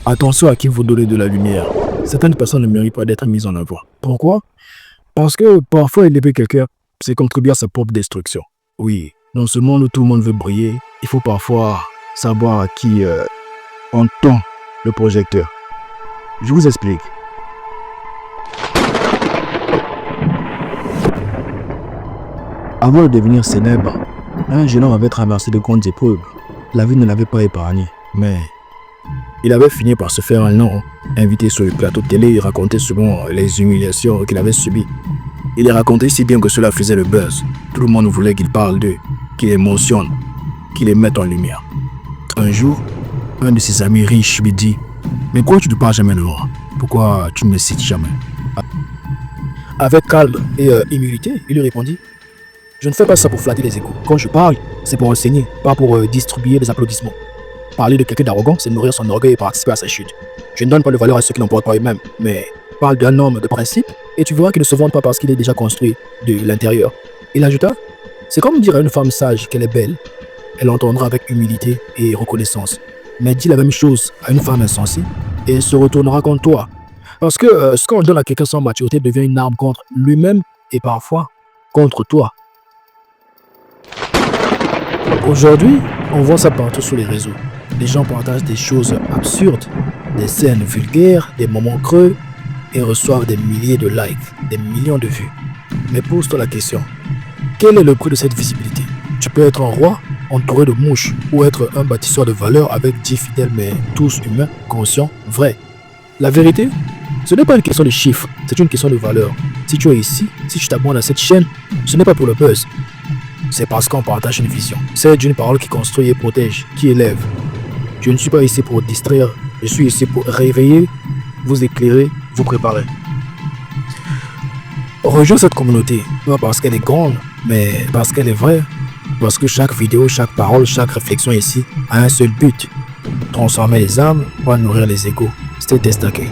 Attention à qui vous donnez de la lumière. Certaines personnes ne méritent pas d'être mises en avant. Pourquoi? Parce que parfois élever quelqu'un, c'est contribuer à sa propre destruction. Oui, dans ce monde où tout le monde veut briller, il faut parfois savoir à qui on tend le projecteur. Je vous explique. Avant de devenir célèbre, un jeune homme avait traversé de grandes épreuves. La vie ne l'avait pas épargné, mais il avait fini par se faire un nom. Invité sur le plateau de télé, il racontait souvent les humiliations qu'il avait subies. Il les racontait si bien que cela faisait le buzz. Tout le monde voulait qu'il parle d'eux, qu'il émotionne, qu'il les mette en lumière. Un jour, un de ses amis riches lui dit « Mais pourquoi tu ne parles jamais de moi? Pourquoi tu ne me cites jamais ?» Avec calme et humilité, il lui répondit « Je ne fais pas ça pour flatter les égos. Quand je parle, c'est pour enseigner, pas pour distribuer des applaudissements. Parler de quelqu'un d'arrogant, c'est nourrir son orgueil et participer à sa chute. Je ne donne pas de valeur à ceux qui n'en portent pas eux-mêmes, mais parle d'un homme de principe et tu verras qu'il ne se vante pas parce qu'il est déjà construit de l'intérieur. » Il ajouta « C'est comme dire à une femme sage qu'elle est belle. Elle entendra avec humilité et reconnaissance. Mais dis la même chose à une femme insensée et elle se retournera contre toi. Parce que ce qu'on donne à quelqu'un sans maturité devient une arme contre lui-même et parfois contre toi. » Aujourd'hui, on voit ça partout sur les réseaux. Les gens partagent des choses absurdes, des scènes vulgaires, des moments creux et reçoivent des milliers de likes, des millions de vues. Mais pose-toi la question, quel est le prix de cette visibilité? Tu peux être un roi entouré de mouches ou être un bâtisseur de valeurs avec 10 fidèles mais tous humains, conscients, vrais. La vérité, ce n'est pas une question de chiffres, c'est une question de valeur. Si tu es ici, si tu t'abonnes à cette chaîne, ce n'est pas pour le buzz. C'est parce qu'on partage une vision. C'est d'une parole qui construit et protège, qui élève. Je ne suis pas ici pour distraire, je suis ici pour réveiller, vous éclairer, vous préparer. Rejoins cette communauté, pas parce qu'elle est grande, mais parce qu'elle est vraie. Parce que chaque vidéo, chaque parole, chaque réflexion ici a un seul but. Transformer les âmes pour nourrir les égos. C'était Destaqué.